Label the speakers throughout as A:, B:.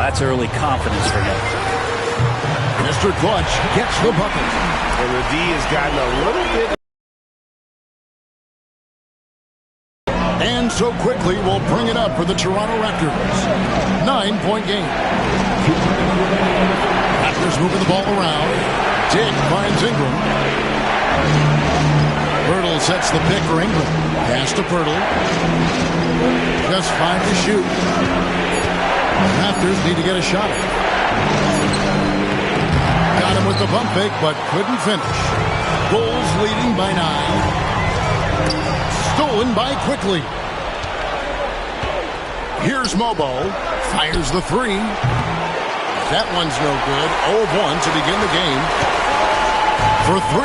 A: that's early confidence for him.
B: Mr. Clutch gets the bucket.
C: And the D has gotten a little bit.
B: And so quickly we'll bring it up for the Toronto Raptors. 9-point game. Raptors moving the ball around. Dick finds Ingram. Pirtle sets the pick for Ingram. Pass to Pirtle. Just 5 to shoot. The Raptors need to get a shot. Got him with the pump fake, but couldn't finish. Bulls leading by 9. Stolen by Quickly. Here's Mobo. Fires the 3. That one's no good. 0 of 1 to begin the game. For 3.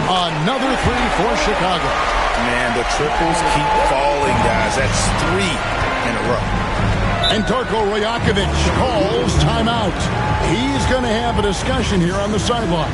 B: Another 3 for Chicago.
C: Man, the triples keep falling, guys. That's 3 in a row.
B: And Darko Rajakovic calls timeout. He's going to have a discussion here on the sideline.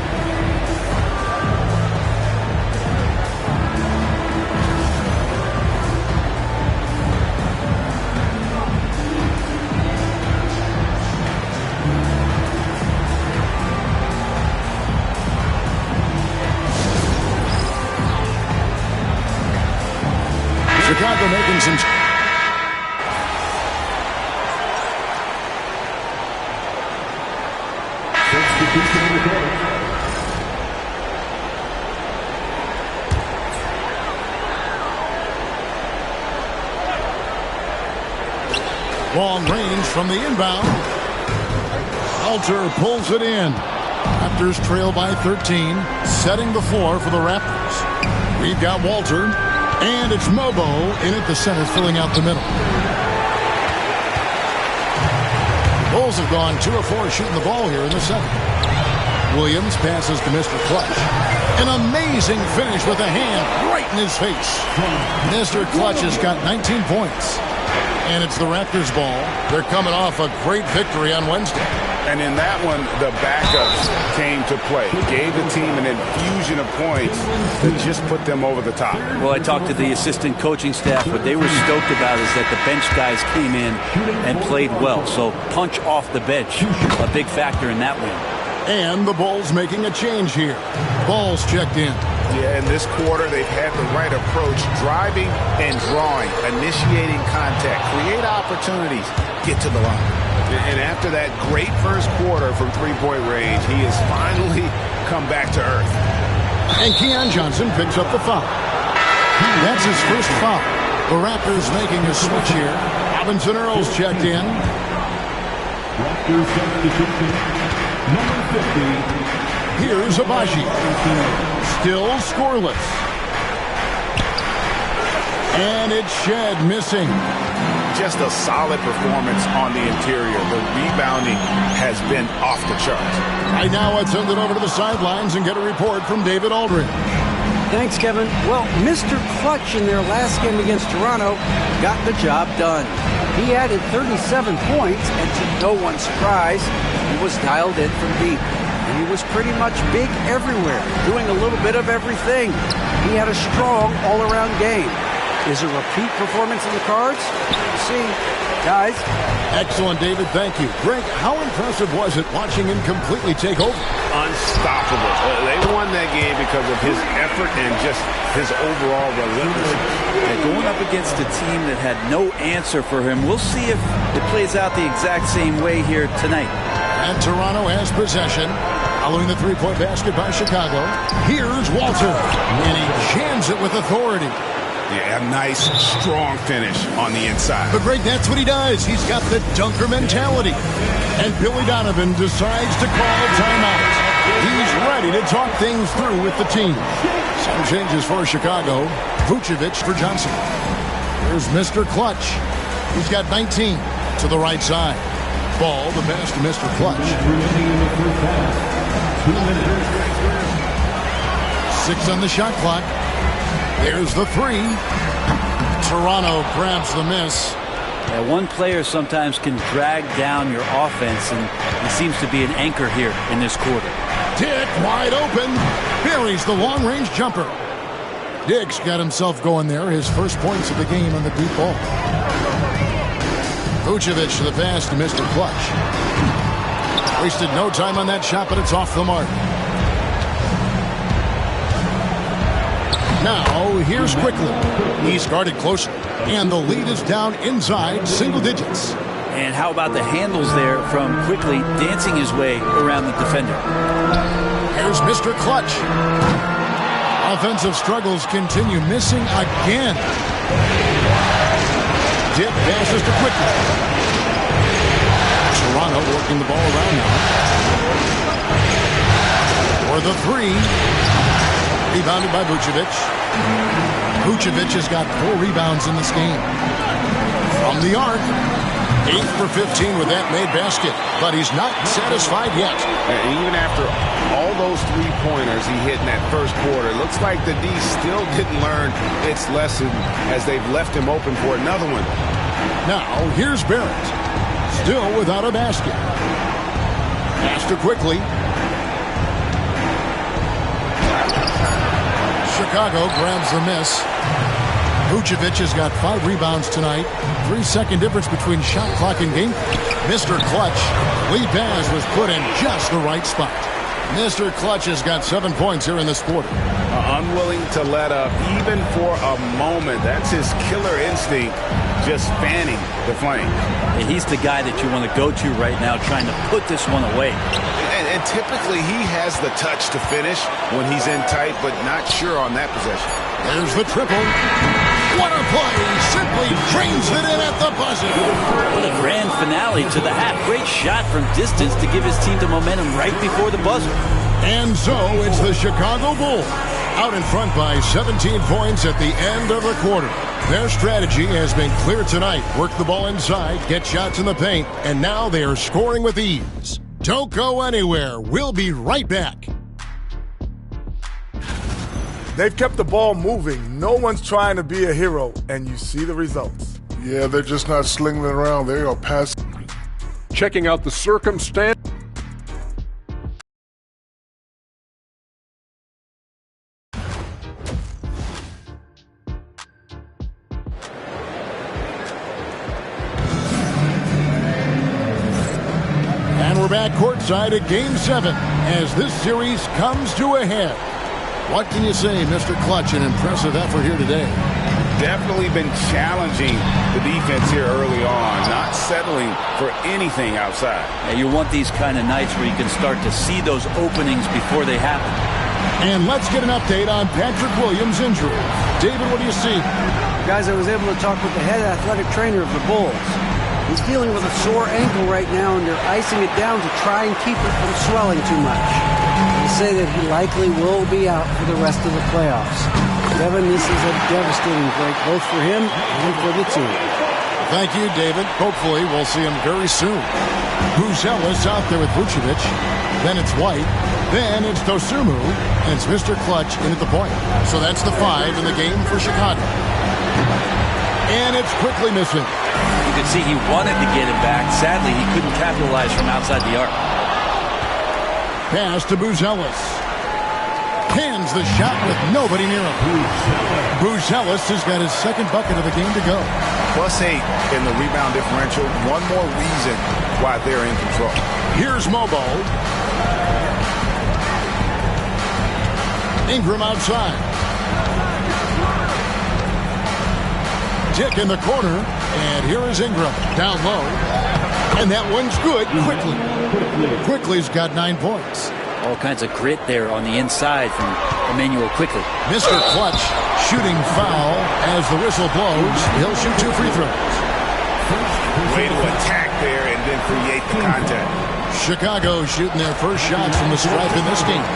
B: Chicago making some... Long range from the inbound. Alter pulls it in. Raptors trail by 13, setting the floor for the Raptors. We've got Walter, and it's Mobo in at the center, filling out the middle. Bulls have gone 2 of 4 shooting the ball here in the second. Williams passes to Mr. Clutch. An amazing finish with a hand right in his face. Mr. Clutch has got 19 points. And it's the Raptors ball. They're coming off a great victory on Wednesday.
C: And in that one, the backups came to play. Gave the team an infusion of points that just put them over the top.
A: Well, I talked to the assistant coaching staff. What they were stoked about is that the bench guys came in and played well. So punch off the bench, a big factor in that win.
B: And the Bulls making a change here. Ball's checked in.
C: Yeah, in this quarter, they've had the right approach. Driving and drawing, initiating contact, create opportunities, get to the line. And after that great first quarter from three-point range, he has finally come back to earth.
B: And Keon Johnson picks up the foul. That's his first foul. The Raptors making a switch here. Robinson Earls checked in. Raptors substitution, number 50. Here's Abaji. Still scoreless. And it's Shed missing.
C: Just a solid performance on the interior. The rebounding has been off the charts.
B: Right now, let's send it over to the sidelines and get a report from David Aldridge.
D: Thanks, Kevin. Well, Mr. Clutch in their last game against Toronto got the job done. He added 37 points, and to no one's surprise, he was dialed in from deep. And he was pretty much big everywhere, doing a little bit of everything. He had a strong all-around game. Is a repeat performance in the cards? We'll see. Guys.
B: Excellent, David. Thank you. Greg, how impressive was it watching him completely take over?
C: Unstoppable. They won that game because of his effort and just his overall relentlessness.
A: Yeah, going up against a team that had no answer for him, we'll see if it plays out the exact same way here tonight.
B: And Toronto has possession. Following the three-point basket by Chicago. Here's Walter. And he jams it with authority.
C: Yeah, a nice, strong finish on the inside.
B: But Greg, that's what he does. He's got the dunker mentality. And Billy Donovan decides to call timeout. He's ready to talk things through with the team. Some changes for Chicago. Vucevic for Johnson. Here's Mr. Clutch. He's got 19 to the right side. Ball, the pass to Mr. Clutch. 6 on the shot clock. There's the 3. Toronto grabs the miss.
A: Yeah, one player sometimes can drag down your offense, and he seems to be an anchor here in this quarter.
B: Dick wide open. Buries the long-range jumper. Dick's got himself going there. His first points of the game on the deep ball. Vucevic to the pass to Mr. Clutch. Wasted no time on that shot, but it's off the mark. Now, here's Quickly. He's guarded closely, and the lead is down inside single digits.
A: And how about the handles there from Quickly dancing his way around the defender.
B: Here's Mr. Clutch. Offensive struggles continue, missing again. Dip passes to Quickly. Toronto working the ball around now. For the three. Rebounded by Vucevic. Vucevic has got 4 rebounds in this game. From the arc. 8 for 15 with that made basket. But he's not satisfied yet.
C: And even after all those three-pointers he hit in that first quarter, it looks like the D still didn't learn its lesson as they've left him open for another one.
B: Now, here's Barrett. Still without a basket. Pass to Quickly. Chicago grabs the miss. Vucevic has got 5 rebounds tonight. 3-second difference between shot clock and game. Mr. Clutch. Lead pass was put in just the right spot. Mr. Clutch has got 7 points here in this quarter.
C: Unwilling to let up even for a moment. That's his killer instinct, just fanning the flame.
A: And he's the guy that you want to go to right now, trying to put this one away.
C: And typically he has the touch to finish when he's in tight, but not sure on that possession.
B: There's the triple. What a play! Simply drains it in at the buzzer.
A: What a grand finale to the half. Great shot from distance to give his team the momentum right before the buzzer.
B: And so it's the Chicago Bulls out in front by 17 points at the end of the quarter. Their strategy has been clear tonight. Work the ball inside, get shots in the paint, and now they are scoring with ease. Don't go anywhere. We'll be right back.
E: They've kept the ball moving. No one's trying to be a hero, and you see the results.
F: Yeah, they're just not slinging it around. They are passing.
G: Checking out the circumstance.
B: And we're back courtside at Game 7 as this series comes to a head. What can you say, Mr. Clutch? An impressive effort here today.
C: Definitely been challenging the defense here early on, not settling for anything outside.
A: And you want these kind of nights where you can start to see those openings before they happen.
B: And let's get an update on Patrick Williams' injury. David, what do you see?
D: Guys, I was able to talk with the head athletic trainer of the Bulls. He's dealing with a sore ankle right now, and they're icing it down to try and keep it from swelling too much. They say that he likely will be out for the rest of the playoffs. Kevin, this is a devastating break, both for him and for the team.
B: Thank you, David. Hopefully, we'll see him very soon. Buzelis out there with Vucevic. Then it's White. Then it's Dosunmu. And it's Mr. Clutch in at the point. So that's the 5 in the game for Chicago. And it's quickly missing.
A: You could see he wanted to get it back. Sadly, he couldn't capitalize from outside the arc.
B: Pass to Buzelis. Hands the shot with nobody near him. Buzelis has got his second bucket of the game to go.
C: +8 in the rebound differential. One more reason why they're in control.
B: Here's Mobo. Ingram outside. Tick in the corner. And here is Ingram down low. And that one's good. Quickly's got 9 points.
A: All kinds of grit there on the inside from Emmanuel Quickly.
B: Mr. Clutch shooting foul as the whistle blows. He'll shoot 2 free throws.
C: Way to attack there and then create the contact.
B: Chicago shooting their first shots from the stripe in this game.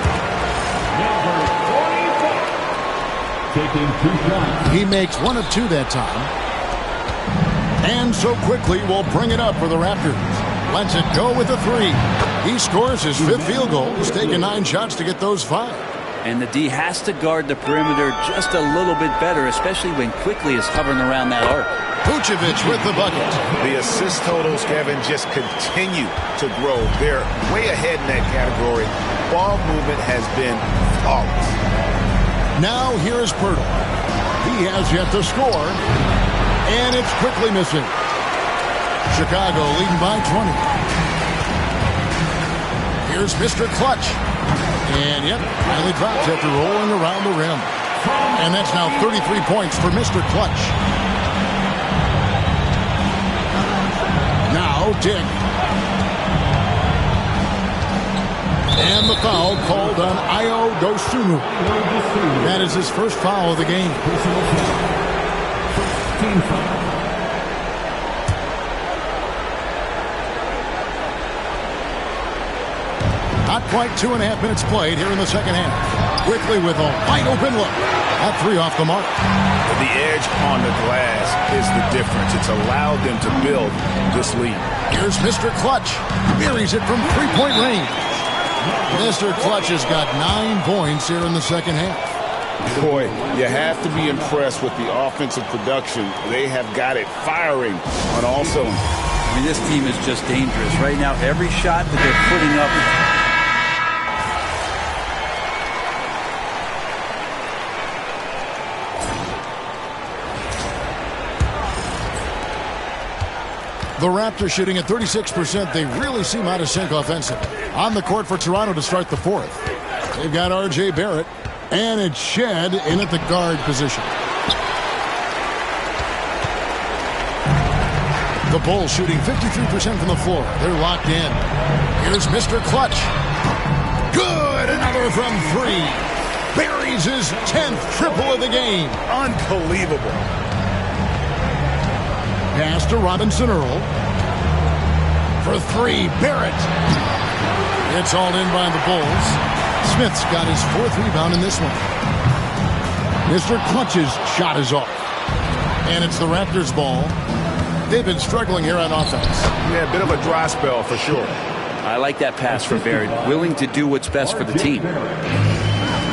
B: He makes 1 of 2 that time. And so Quickly will bring it up for the Raptors. Lets it go with a 3. He scores his 5th field goal. He's taken 9 shots to get those 5.
A: And the D has to guard the perimeter just a little bit better, especially when Quickly is hovering around that arc.
B: Vucevic with the bucket.
C: The assist totals, Kevin, just continue to grow. They're way ahead in that category. Ball movement has been flawless.
B: Now here is Pirtle. He has yet to score. And it's Quickly missing. Chicago leading by 20. Here's Mr. Clutch. And yep, finally drops after rolling around the rim. And that's now 33 points for Mr. Clutch. Now Dick. And the foul called on Ayo Dosunmu. That is his first foul of the game. Not quite 2.5 minutes played here in the second half. Quickly with a wide open look. That three off the mark.
C: The edge on the glass is the difference. It's allowed them to build this lead.
B: Here's Mr. Clutch. Buries it from three-point range. Mr. Clutch has got 9 points here in the second half.
C: Boy, you have to be impressed with the offensive production. They have got it firing on all cylinders.
A: I mean, this team is just dangerous. Right now, every shot that they're putting up.
B: The Raptors shooting at 36%. They really seem out of sync offensively. On the court for Toronto to start the fourth. They've got R.J. Barrett. And it's Shed in at the guard position. The Bulls shooting 53% from the floor. They're locked in. Here's Mr. Clutch. Good! Another from three. Buries his 10th triple of the game.
C: Unbelievable.
B: Pass to Robinson Earl. For three, Barrett. It's all in by the Bulls. Smith's got his fourth rebound in this one. Mr. Clutch's shot is off. And it's the Raptors' ball. They've been struggling here on offense.
C: Yeah, a bit of a dry spell for sure.
A: I like that pass for Barrett. Willing to do what's best for the team.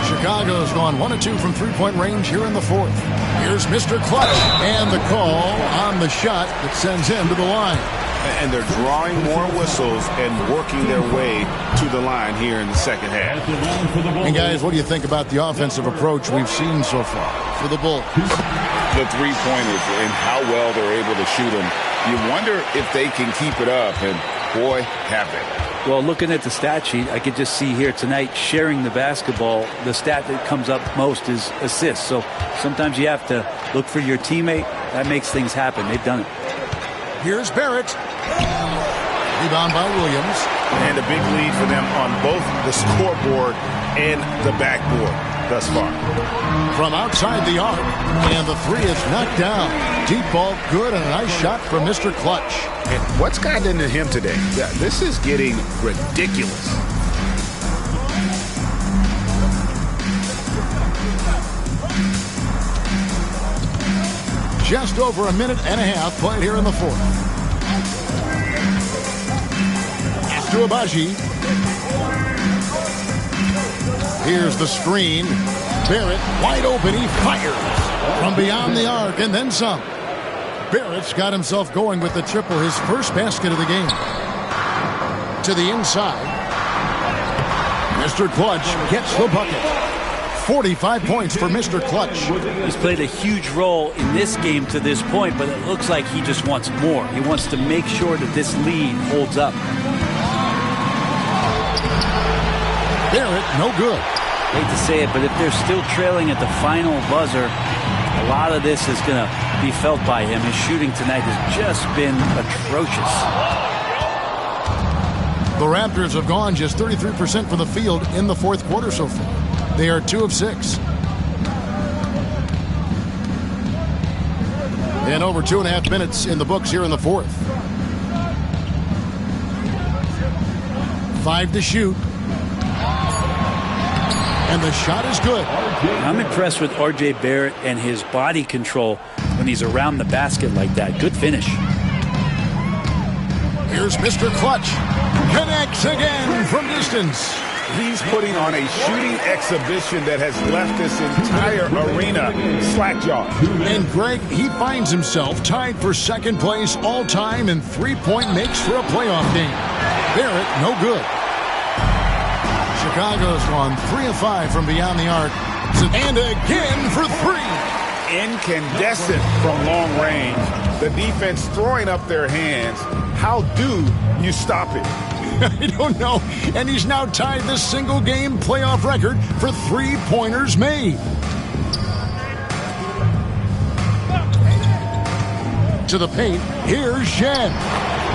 B: Chicago's gone 1 of 2 from three-point range here in the fourth. Here's Mr. Clutch. And the call on the shot that sends him to the line.
C: And they're drawing more whistles and working their way to the line here in the second half.
B: And guys, what do you think about the offensive approach we've seen so far for the Bulls?
C: The three-pointers and how well they're able to shoot them. You wonder if they can keep it up, and boy, have they.
A: Well, looking at the stat sheet, I could just see here tonight sharing the basketball. The stat that comes up most is assists. So sometimes you have to look for your teammate. That makes things happen. They've done it.
B: Here's Barrett. Rebound by Williams.
C: And a big lead for them on both the scoreboard and the backboard thus far.
B: From outside the arc. And the three is knocked down. Deep ball good and a nice shot from Mr. Clutch.
C: And what's gotten into him today? This is getting ridiculous.
B: Just over a minute and a half played here in the fourth. It's to Abaji. Here's the screen. Barrett wide open. He fires from beyond the arc and then some. Barrett's got himself going with the triple, his first basket of the game. To the inside. Mr. Clutch gets the bucket. 45 points for Mr. Clutch.
A: He's played a huge role in this game to this point, but it looks like he just wants more. He wants to make sure that this lead holds up.
B: Barrett, no good.
A: Hate to say it, but if they're still trailing at the final buzzer, a lot of this is going to be felt by him. His shooting tonight has just been atrocious.
B: The Raptors have gone just 33% from the field in the fourth quarter so far. They are 2 of 6. And over 2.5 minutes in the books here in the fourth. 5 to shoot. And the shot is good.
A: I'm impressed with R.J. Barrett and his body control when he's around the basket like that. Good finish.
B: Here's Mr. Clutch. Connects again from distance.
C: He's putting on a shooting exhibition that has left this entire arena slack-jawed.
B: And Greg, he finds himself tied for second place all-time in three-point makes for a playoff game. Barrett, no good. Chicago's gone 3 of 5 from beyond the arc. And again for 3.
C: incandescent from long range. The defense throwing up their hands. How do you stop it?
B: I don't know. And he's now tied the single-game playoff record for three-pointers made. To the paint, here's Shed.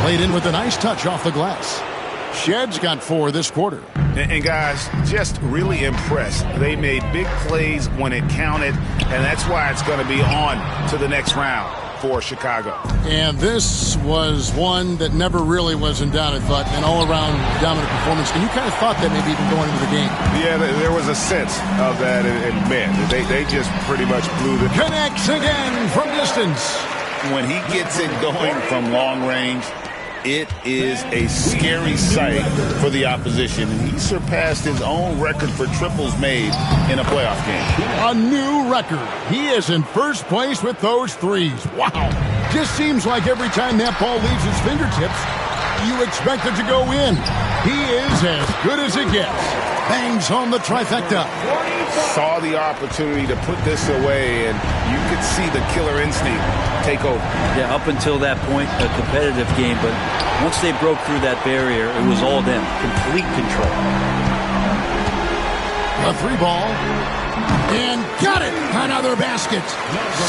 B: Played in with a nice touch off the glass. Shed's got 4 this quarter.
C: And guys, just really impressed. They made big plays when it counted, and that's why it's going to be on to the next round for Chicago.
B: And this was one that never really was in doubt, I thought, an all-around dominant performance. And you kind of thought that maybe even going into the game.
C: Yeah, there was a sense of that, and man, they just pretty much blew the...
B: Connects again from distance.
C: When he gets it going from long range, it is a scary sight for the opposition. And he surpassed his own record for triples made in a playoff game.
B: A new record. He is in first place with those threes. Wow. Just seems like every time that ball leaves his fingertips, you expect it to go in. He is as good as it gets. Bangs home the trifecta.
C: Saw the opportunity to put this away, and you could see the killer instinct take over.
A: Yeah, up until that point, a competitive game, but once they broke through that barrier, it was all them. Complete control.
B: A 3-ball. And got it! Another basket.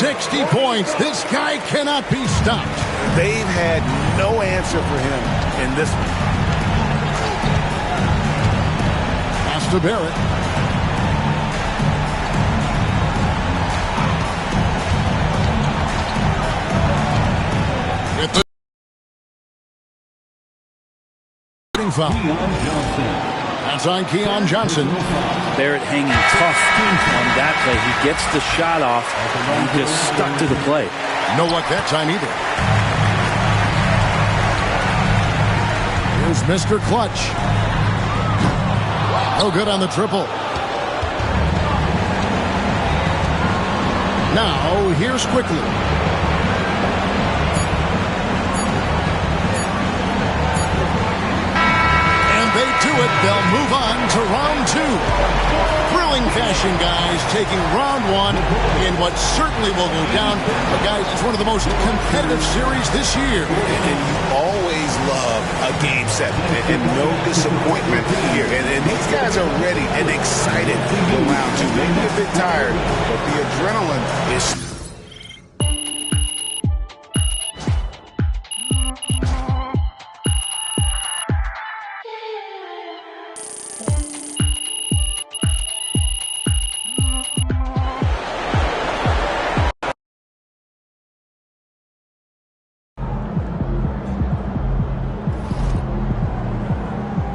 B: 60 points. This guy cannot be stopped.
C: They've had no answer for him in this one.
B: Pass to Barrett. With the foul. That's on Keon Johnson.
A: Barrett hanging tough on that play. He gets the shot off and he just stuck to the play.
B: No luck that time either. Here's Mr. Clutch. No good on the triple. Now, here's Quickly. They do it. They'll move on to round 2. Thrilling fashion, guys, taking round 1 in what certainly will go down. But, guys, it's one of the most competitive series this year.
C: And you always love a game 7. And no disappointment here. And these guys are ready and excited for round 2. Maybe a bit tired, but the adrenaline is...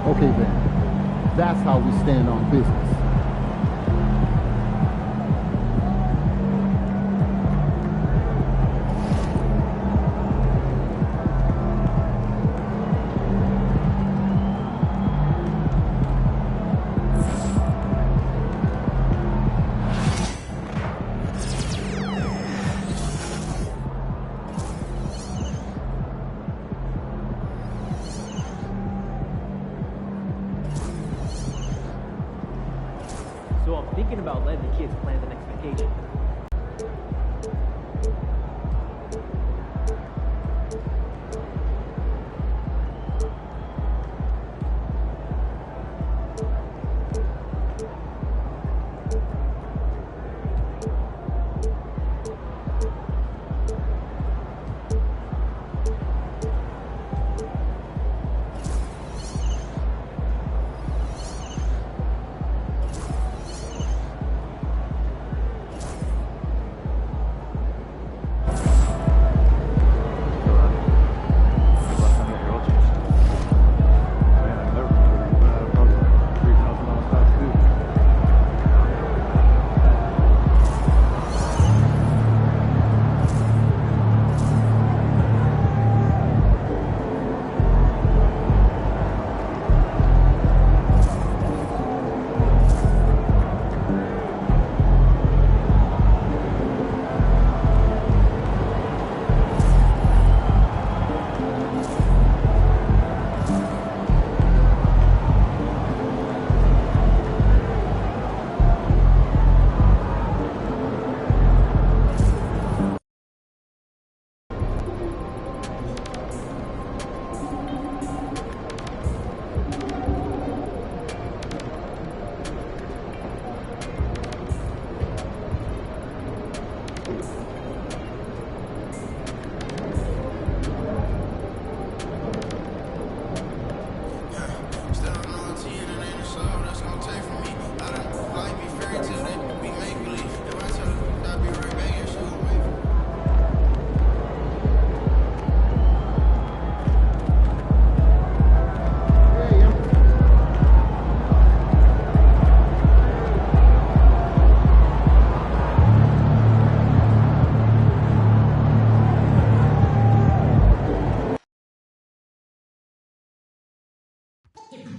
H: Okay then, that's how we stand on business.
I: So I'm thinking about letting the kids plan the next vacation.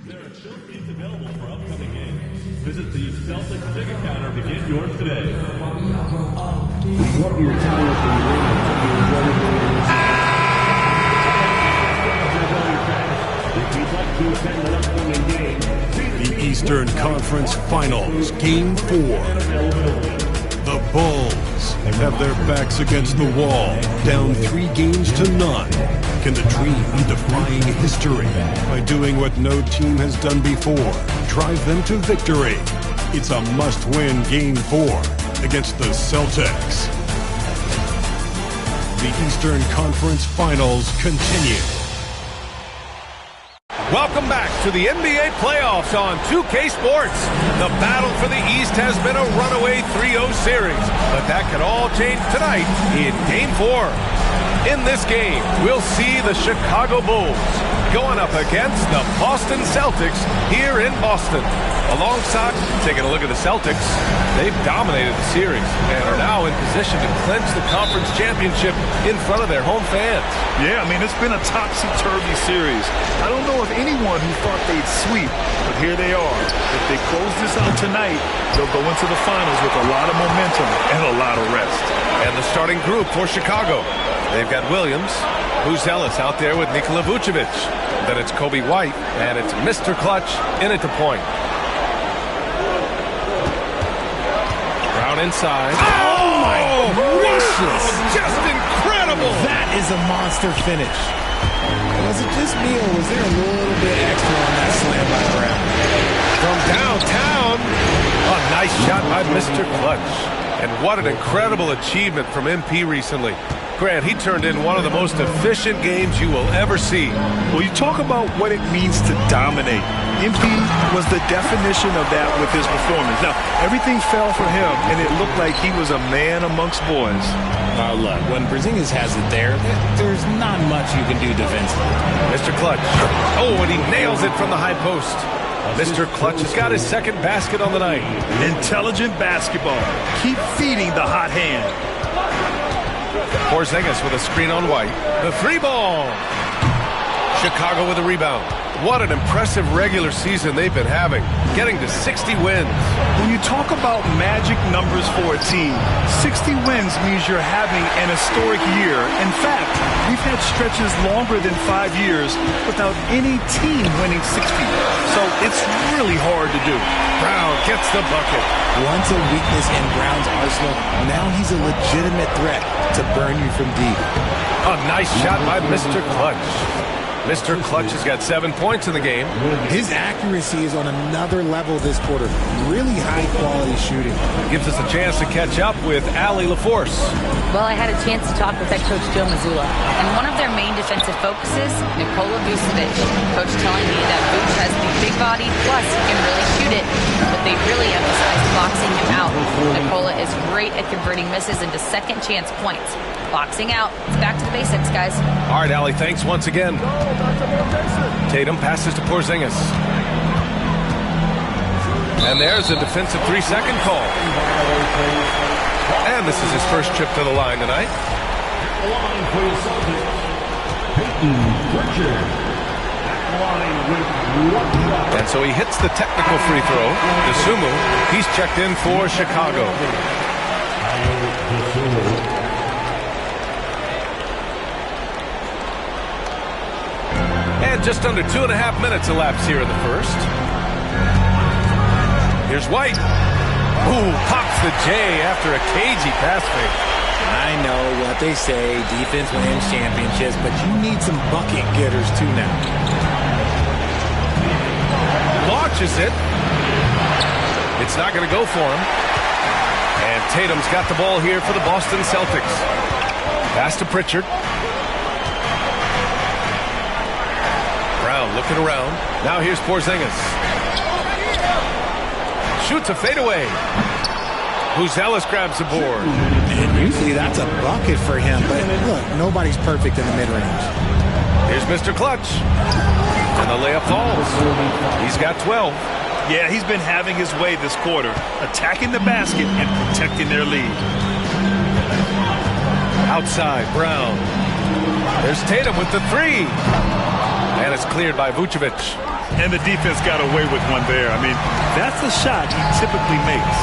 J: There are still seats available for upcoming games. Visit the Celtics ticket counter to get yours today.
K: The Eastern Conference Finals, Game 4. The Bulls have their backs against the wall, down 3 games to none. Can the Dream be defying history by doing what no team has done before? Drive them to victory. It's a must-win Game 4 against the Celtics. The Eastern Conference Finals continue.
L: Welcome back to the NBA playoffs on 2K Sports. The battle for the East has been a runaway 3-0 series, but that could all change tonight in Game 4. In this game, we'll see the Chicago Bulls going up against the Boston Celtics here in Boston. Alongside, taking a look at the Celtics, they've dominated the series and are now in position to clinch the conference championship in front of their home fans.
M: Yeah, I mean, it's been a topsy-turvy series. I don't know of anyone who thought they'd sweep, but here they are. If they close this out tonight, they'll go into the finals with a lot of momentum and a lot of rest.
L: And the starting group for Chicago. They've got Williams, who's Ellis out there with Nikola Vucevic. Then it's Kobe White, and it's Mr. Clutch in at the point. Brown inside.
N: Oh my gracious!
L: Just incredible!
N: That is a monster finish. Was it just me, or was there a little bit extra on that slam by Brown?
L: From downtown, a nice shot by Mr. Clutch. And what an incredible achievement from MP recently. Grant, he turned in one of the most efficient games you will ever see.
M: Well, you talk about what it means to dominate. MP was the definition of that with his performance. Now, everything fell for him, and it looked like he was a man amongst boys.
N: Look, when Porzingis has it there's not much you can do defensively.
L: Mr. Clutch. Oh, and he nails it from the high post. Mr. Clutch has got his second basket on the night.
M: Intelligent basketball. Keep feeding the hot hand.
L: Porzingis with a screen on White. The 3-ball. Chicago with a rebound. What an impressive regular season they've been having, getting to 60 wins.
M: When you talk about magic numbers for a team, 60 wins means you're having an historic year. In fact, we've had stretches longer than 5 years without any team winning 60. So it's really hard to do.
L: Brown gets the bucket.
N: Once a weakness in Brown's arsenal, now he's a legitimate threat to burn you from deep.
L: A nice shot by Mr. Clutch. Mr. Clutch has got 7 points in the game.
N: His accuracy is on another level this quarter. Really high-quality shooting.
L: Gives us a chance to catch up with Allie LaForce.
O: Well, I had a chance to talk with head coach Joe Mazzulla, and one of their main defensive focuses, Nikola Vucevic. Coach telling me that Vuce has the big body, plus he can really shoot it, but they really emphasize boxing him out. Nikola is great at converting misses into second-chance points. Boxing out. It's back to the basics, guys.
L: All right, Allie, thanks once again. Tatum passes to Porzingis. And there's a defensive 3-second call. And this is his first trip to the line tonight. And so he hits the technical free throw. Dosunmu, he's checked in for Chicago. And just under 2.5 minutes elapsed here in the first. Here's White. Ooh, pops the J after a cagey pass fake.
N: I know what they say, defense wins championships, but you need some bucket getters too now.
L: Launches it. It's not going to go for him. And Tatum's got the ball here for the Boston Celtics. Pass to Pritchard. Brown looking around. Now here's Porzingis. Shoots a fadeaway. Ellis grabs the board.
N: And usually that's a bucket for him, but look, nobody's perfect in the mid-range.
L: Here's Mr. Clutch. And the layup falls. He's got 12.
M: Yeah, he's been having his way this quarter, attacking the basket and protecting their lead.
L: Outside, Brown. There's Tatum with the 3. And it's cleared by Vucevic.
M: And the defense got away with one there. I mean, that's a shot he typically makes.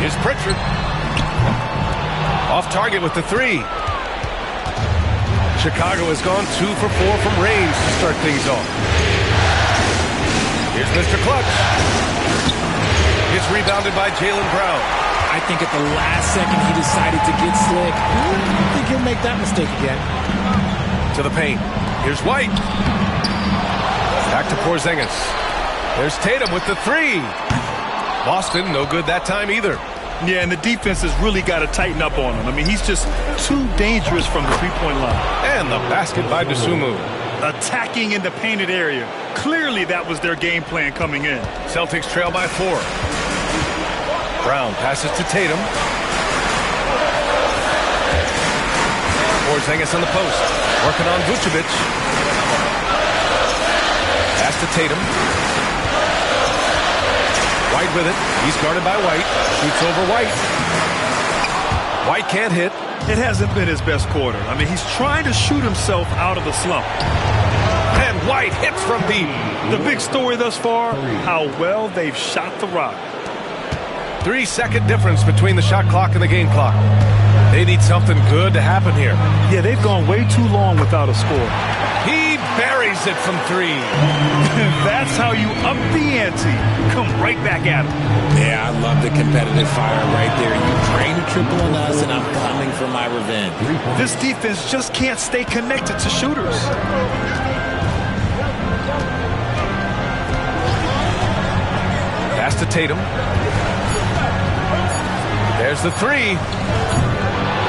L: Here's Pritchard. Off target with the 3. Chicago has gone 2 for 4 from range to start things off. Here's Mr. Clutch. It's rebounded by Jaylen Brown.
N: I think at the last second he decided to get slick. I think he'll make that mistake again.
L: To the paint. Here's White. Back to Porzingis. There's Tatum with the 3. Boston, no good that time either.
M: Yeah, and the defense has really got to tighten up on him. I mean, he's just too dangerous from the three-point line.
L: And the basket by Dosunmu.
M: Attacking in the painted area. Clearly that was their game plan coming in.
L: Celtics trail by 4. Brown passes to Tatum. Porzingis on the post. Working on Vucevic. Pass to Tatum. White with it. He's guarded by White. Shoots over White. White can't hit.
M: It hasn't been his best quarter. I mean, he's trying to shoot himself out of the slump.
L: And White hits from deep.
M: The big story thus far, how well they've shot the rock.
L: 3-second difference between the shot clock and the game clock. They need something good to happen here.
M: Yeah, they've gone way too long without a score.
L: He buries it from 3.
M: That's how you up the ante. Come right back at him.
N: Yeah, I love the competitive fire right there. You drain a triple on us, and I'm coming for my revenge.
M: This defense just can't stay connected to shooters.
L: Pass to Tatum. There's the 3.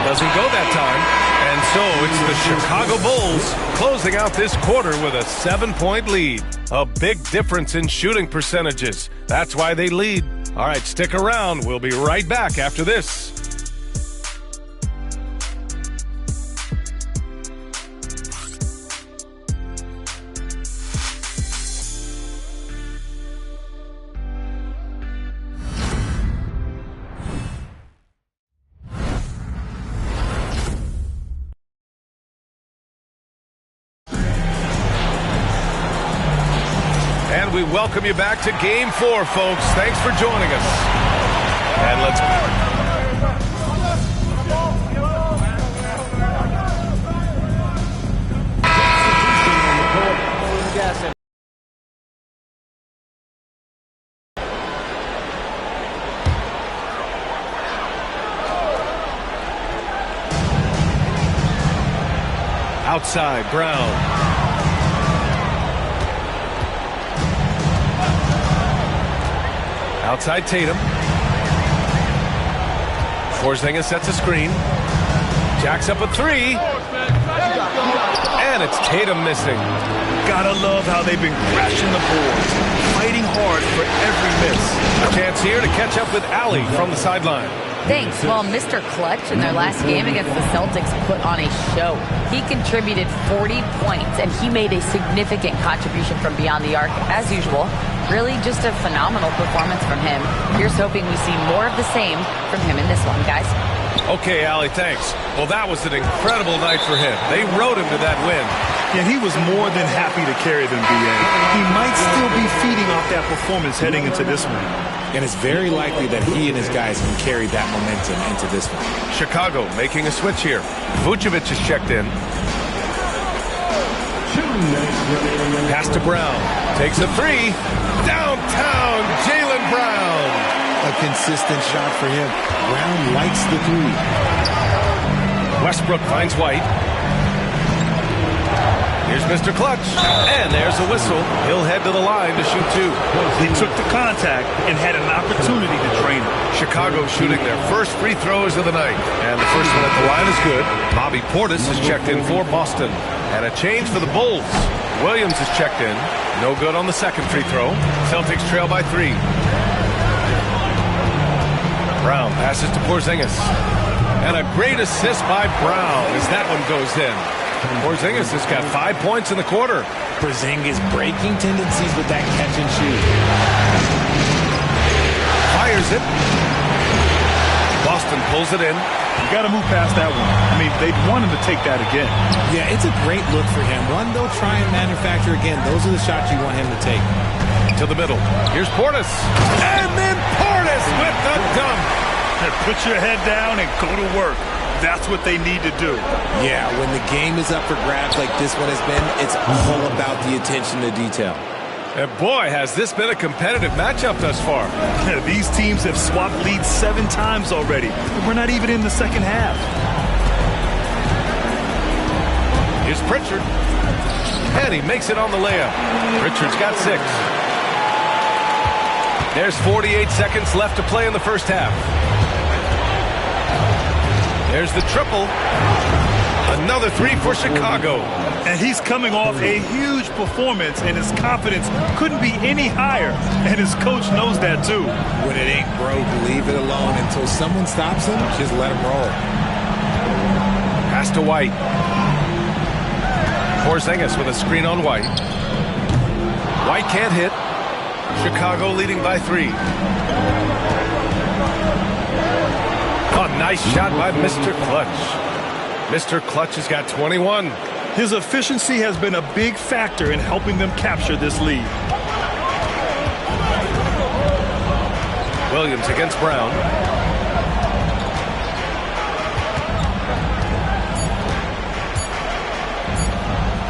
L: Doesn't go that time. And so it's the Chicago Bulls closing out this quarter with a 7-point lead. A big difference in shooting percentages. That's why they lead. All right, stick around. We'll be right back after this. We welcome you back to Game 4, folks. Thanks for joining us. And let's... Outside, Brown. Outside Tatum. Porzingis sets a screen. Jacks up a 3. And it's Tatum missing.
M: Gotta love how they've been crashing the boards. Fighting hard for every miss.
L: A chance here to catch up with Allie from the sideline.
O: Thanks. Well, Mr. Clutch in their last game against the Celtics put on a show. He contributed 40 points, and he made a significant contribution from beyond the arc, as usual. Really just a phenomenal performance from him. Here's hoping we see more of the same from him in this one, guys.
L: Okay, Allie, thanks. Well, that was an incredible night for him. They rode him to that win.
M: Yeah, he was more than happy to carry them, B.A. He might still be feeding off that performance heading into this one.
N: And it's very likely that he and his guys can carry that momentum into this one.
L: Chicago making a switch here. Vucevic is checked in. Pass to Brown. Takes a 3. Downtown, Jaylen Brown.
N: A consistent shot for him. Brown likes the 3.
L: Westbrook finds White. Here's Mr. Clutch. And there's a whistle. He'll head to the line to shoot 2.
M: He took the contact and had an opportunity to drain it.
L: Chicago shooting their first free throws of the night. And the first one at the line is good. Bobby Portis is checked in for Boston. And a change for the Bulls. Williams is checked in. No good on the second free throw. Celtics trail by 3. Brown passes to Porzingis. And a great assist by Brown as that one goes in. Porzingis has got 5 points in the quarter.
N: Porzingis breaking tendencies with that catch and shoot.
L: Fires it. Boston pulls it in.
M: You got to move past that one. I mean, they'd want him to take that again.
N: Yeah, it's a great look for him. One they'll try and manufacture again. Those are the shots you want him to take.
L: To the middle. Here's Portis. And then Portis with the dunk.
M: Put your head down and go to work. That's what they need to do.
N: Yeah, when the game is up for grabs like this one has been, it's all about the attention to detail.
L: And boy, has this been a competitive matchup thus far.
M: These teams have swapped leads 7 times already. And we're not even in the second half.
L: Here's Pritchard. And he makes it on the layup. Pritchard's got 6. There's 48 seconds left to play in the first half. There's the triple. Another 3 for Chicago.
M: And he's coming off a huge performance, and his confidence couldn't be any higher. And his coach knows that, too.
N: When it ain't broke, leave it alone until someone stops him. Just let him roll.
L: Pass to White. Porzingis with a screen on White. White can't hit. Chicago leading by 3. A nice shot by Mr. Clutch. Mr. Clutch has got 21.
M: His efficiency has been a big factor in helping them capture this lead.
L: Williams against Brown.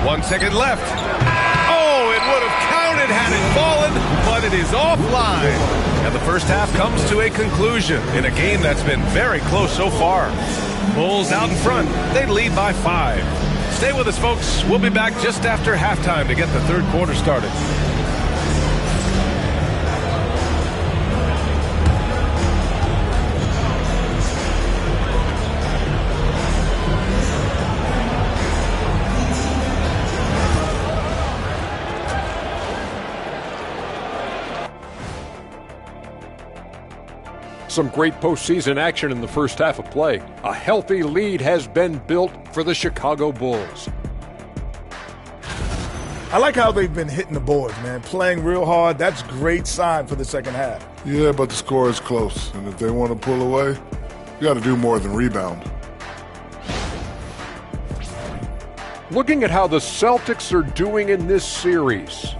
L: One second left. Oh, it would have counted had it fallen, but it is offline. And the first half comes to a conclusion in a game that's been very close so far. Bulls out in front. They lead by 5. Stay with us, folks. We'll be back just after halftime to get the third quarter started.
G: Some great postseason action in the first half of play. A healthy lead has been built for the Chicago Bulls.
E: I like how they've been hitting the boards, man. Playing real hard. That's a great sign for the second half.
F: Yeah, but the score is close. And if they want to pull away, you got to do more than rebound.
G: Looking at how the Celtics are doing in this series.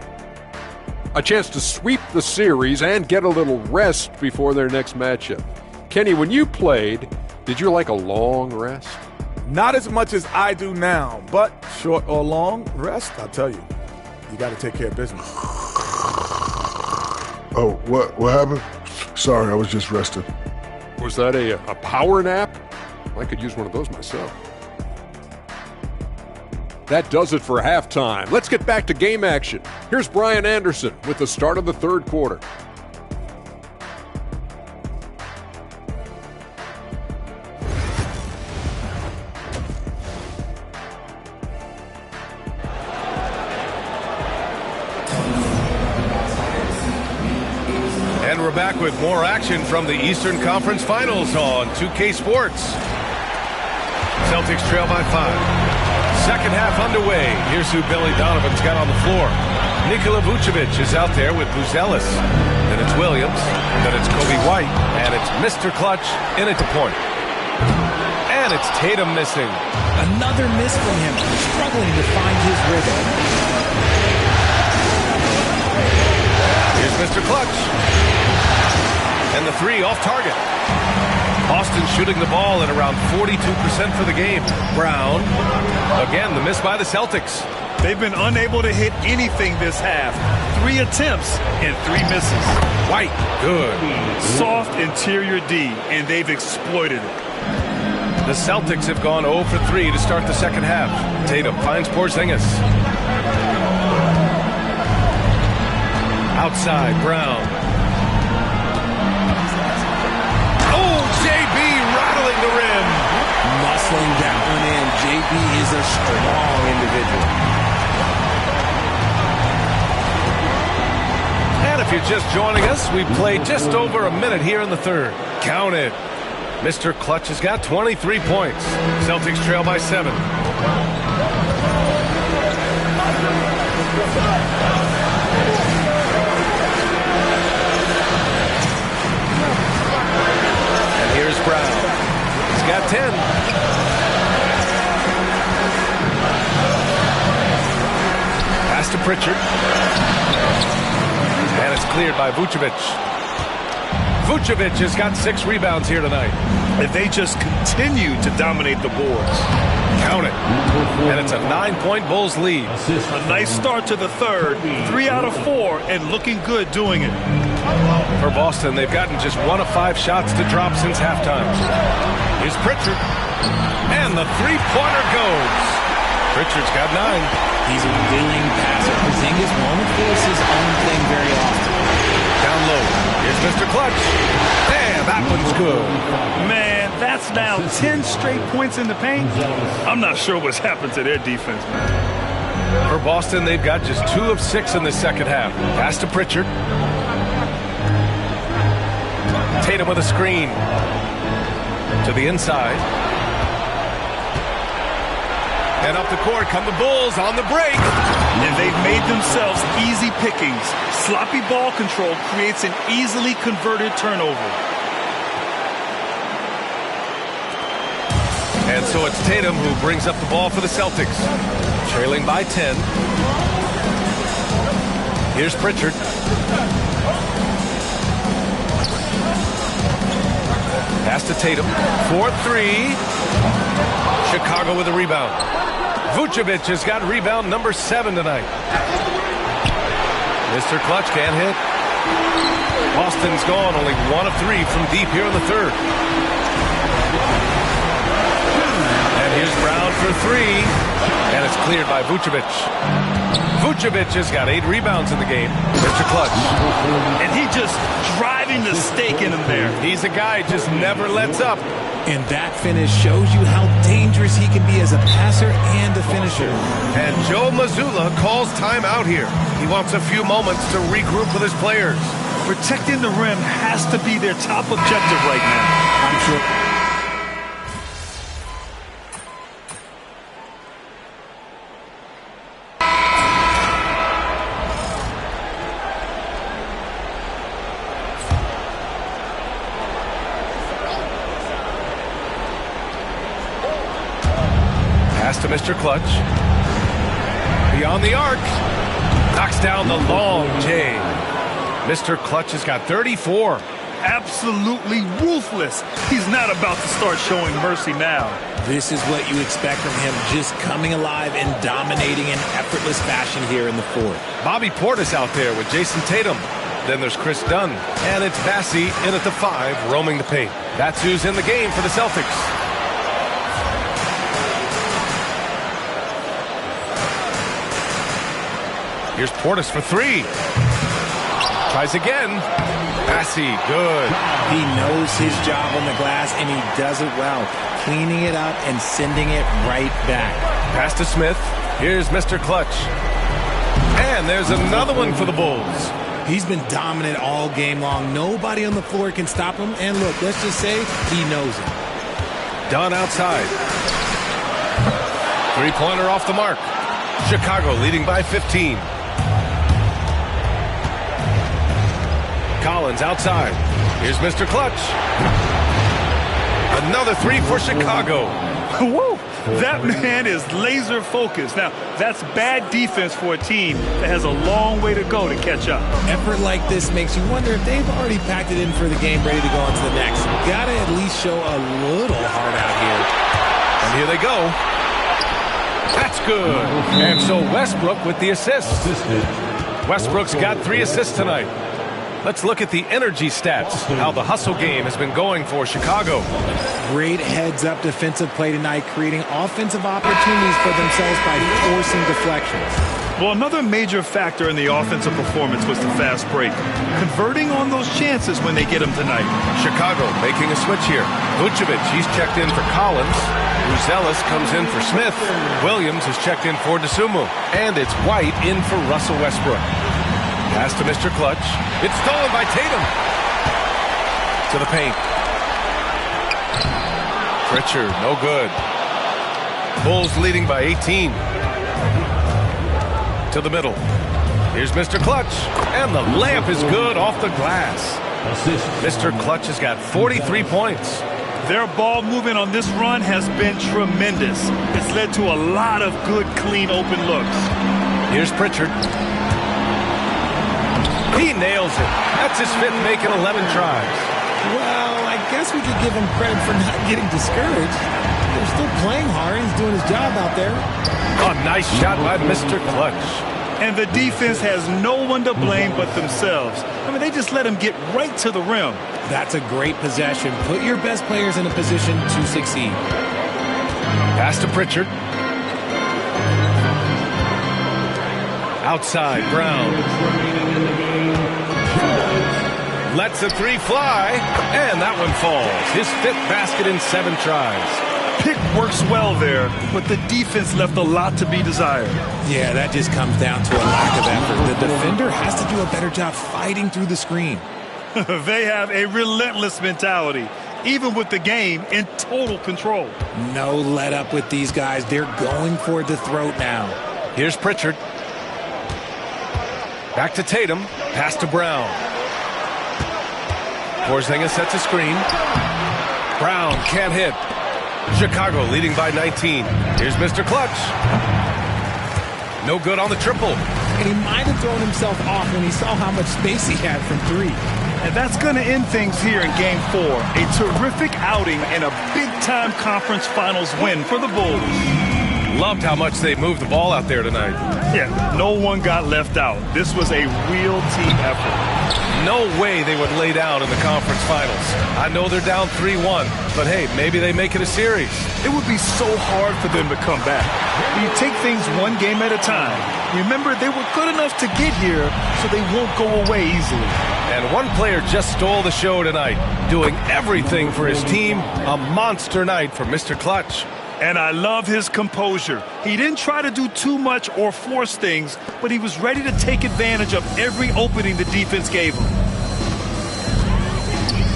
G: A chance to sweep the series and get a little rest before their next matchup. Kenny, when you played, did you like a long rest?
E: Not as much as I do now, but short or long rest, I'll tell you, you got to take care of business.
F: Oh, what happened? Sorry, I was just resting.
G: Was that a power nap? I could use one of those myself. That does it for halftime. Let's get back to game action. Here's Brian Anderson with the start of the third quarter.
L: And we're back with more action from the Eastern Conference Finals on 2K Sports. Celtics trail by 5. Second half underway. Here's who Billy Donovan's got on the floor. Nikola Vucevic is out there with Buzelis. Then it's Williams. Then it's Kobe White. And it's Mr. Clutch in at the point. And it's Tatum missing.
N: Another miss from him. Struggling to find his rhythm.
L: Here's Mr. Clutch. And the 3 off target. Boston shooting the ball at around 42% for the game. Brown. Again, the miss by the Celtics.
M: They've been unable to hit anything this half. 3 attempts and 3 misses.
L: White. Good.
M: Soft interior D, and they've exploited it.
L: The Celtics have gone 0 for 3 to start the second half. Tatum finds Porzingis. Outside, Brown. JB rattling the rim.
N: Muscling that one in. JB is a strong individual.
L: And if you're just joining us, we played just over a minute here in the third. Count it. Mr. Clutch has got 23 points. Celtics trail by 7. Here's Brown. He's got 10. to Pritchard. And it's cleared by Vucevic. Vucevic has got 6 rebounds here tonight.
M: If they just continue to dominate the boards.
L: Count it. And it's a 9-point Bulls lead.
M: A nice start to the third. 3 out of 4 and looking good doing it.
L: For Boston, they've gotten just 1 of 5 shots to drop since halftime. Here's Pritchard. And the three-pointer goes. Pritchard's got 9.
N: He's a willing passer. Porzingis won't force his own thing very often.
L: Down low. Here's Mr. Clutch. And that one's good.
M: Man, that's now 10 straight points in the paint. I'm not sure what's happened to their defense, man.
L: For Boston, they've got just 2 of 6 in the second half. Pass to Pritchard. Tatum with a screen. To the inside. And up the court come the Bulls on the break.
M: And they've made themselves easy pickings. Sloppy ball control creates an easily converted turnover.
L: And so it's Tatum who brings up the ball for the Celtics. Trailing by 10. Here's Pritchard. Pass to Tatum. 4-3. Chicago with a rebound. Vucevic has got rebound number 7 tonight. Mr. Clutch can't hit. Boston's gone only 1 of 3 from deep here in the third. And here's Brown for 3. And it's cleared by Vucevic. Vucevic has got 8 rebounds in the game. Mr. Clutch.
M: And he just driving the stake in him there.
L: He's a guy who just never lets up.
N: And that finish shows you how dangerous he can be as a passer and a finisher.
L: And Joe Mazzulla calls timeout here. He wants a few moments to regroup with his players.
M: Protecting the rim has to be their top objective right now.
N: I'm sure.
L: Pass to Mr. Clutch. Beyond the arc. Knocks down the long J. Mr. Clutch has got 34.
M: Absolutely ruthless. He's not about to start showing mercy now.
N: This is what you expect from him, just coming alive and dominating in effortless fashion here in the fourth.
L: Bobby Portis out there with Jason Tatum. Then there's Chris Dunn. And it's Bassey in at the 5, roaming the paint. That's who's in the game for the Celtics. Here's Portis for 3. Tries again. Bassey, good.
N: He knows his job on the glass, and he does it well. Cleaning it up and sending it right back.
L: Pass to Smith. Here's Mr. Clutch. And there's another one for the Bulls.
N: He's been dominant all game long. Nobody on the floor can stop him. And look, let's just say he knows it.
L: Dunn outside. Three-pointer off the mark. Chicago leading by 15. Collins outside. Here's Mr. Clutch. Another 3 for Chicago.
M: Woo! That man is laser focused. Now, that's bad defense for a team that has a long way to go to catch up.
N: Effort like this makes you wonder if they've already packed it in for the game, ready to go on to the next. Gotta at least show a little heart out here.
L: And here they go. That's good. And so Westbrook with the assist. Westbrook's got 3 assists tonight. Let's look at the energy stats, how the hustle game has been going for Chicago.
N: Great heads-up defensive play tonight, creating offensive opportunities for themselves by forcing deflections.
M: Well, another major factor in the offensive performance was the fast break. Converting on those chances when they get them tonight.
L: Chicago making a switch here. Vucevic, he's checked in for Collins. Ruzelis comes in for Smith. Williams has checked in for DeSumo. And it's White in for Russell Westbrook. Pass to Mr. Clutch. It's stolen by Tatum. To the paint. Pritchard, no good. Bulls leading by 18. To the middle. Here's Mr. Clutch. And the layup is good off the glass. Mr. Clutch has got 43 points.
M: Their ball movement on this run has been tremendous. It's led to a lot of good, clean, open looks.
L: Here's Pritchard. He nails it. That's his 5th make in 11 tries.
N: Well, I guess we could give him credit for not getting discouraged. They're still playing hard. He's doing his job out there.
L: A nice shot by Mr. Clutch.
M: And the defense has no one to blame but themselves. I mean, they just let him get right to the rim.
N: That's a great possession. Put your best players in a position to succeed.
L: Pass to Pritchard. Outside, Brown. Lets a 3 fly, and that one falls. His 5th basket in 7 tries.
M: Pick works well there, but the defense left a lot to be desired.
N: Yeah, that just comes down to a lack of effort. The defender has to do a better job fighting through the screen.
M: They have a relentless mentality, even with the game in total control.
N: No let up with these guys. They're going for the throat now.
L: Here's Pritchard. Back to Tatum. Pass to Brown. Porzingis sets a screen. Brown can't hit. Chicago leading by 19. Here's Mr. Clutch. No good on the triple.
N: And he might have thrown himself off when he saw how much space he had from 3.
M: And that's going to end things here in Game 4. A terrific outing and a big-time conference finals win for the Bulls.
L: Loved how much they moved the ball out there tonight.
M: Yeah, no one got left out. This was a real team effort.
L: No way they would lay down in the conference finals. I know they're down 3-1, but hey, maybe they make it a series.
M: It would be so hard for them to come back. You take things one game at a time. Remember, they were good enough to get here, so they won't go away easily.
L: And one player just stole the show tonight, doing everything for his team. A monster night for Mr. Clutch.
M: And I love his composure. He didn't try to do too much or force things, but he was ready to take advantage of every opening the defense gave him.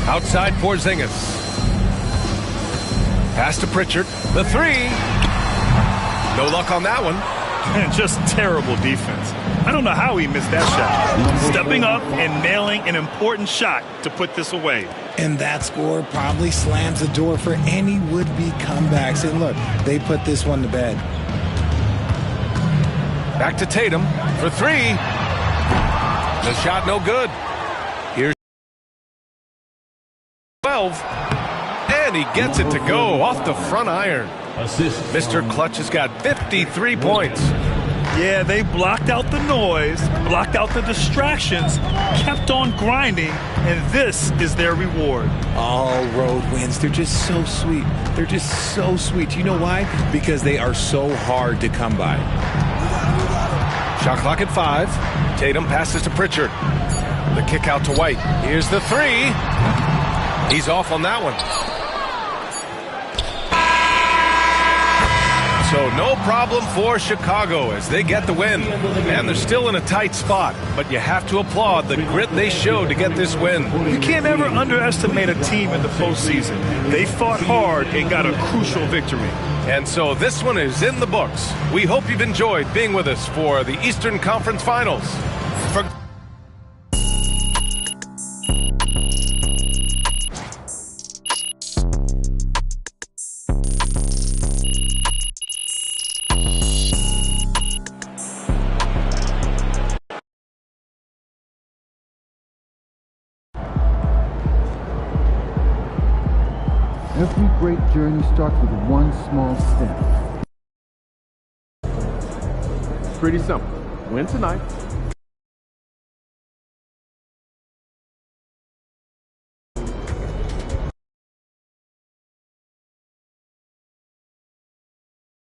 L: Outside Porzingis. Pass to Pritchard. The 3. No luck on that one.
M: Just terrible defense. I don't know how he missed that shot. Stepping up and nailing an important shot to put this away.
N: And that score probably slams the door for any would-be comebacks. And look, they put this one to bed.
L: Back to Tatum for 3. The shot no good. Here's 12. And he gets it to go off the front iron. Mr. Clutch has got 53 points.
M: Yeah, they blocked out the noise, blocked out the distractions, kept on grinding, and this is their reward.
N: All road wins. They're just so sweet. They're just so sweet. You know why? Because they are so hard to come by.
L: Shot clock at 5. Tatum passes to Pritchard. The kick out to White. Here's the 3. He's off on that one. So no problem for Chicago as they get the win. And they're still in a tight spot, but you have to applaud the grit they showed to get this win.
M: You can't ever underestimate a team in the postseason. They fought hard and got a crucial victory.
L: And so this one is in the books. We hope you've enjoyed being with us for the Eastern Conference Finals.
H: Every great journey starts with one small step.
P: Pretty simple. Win tonight,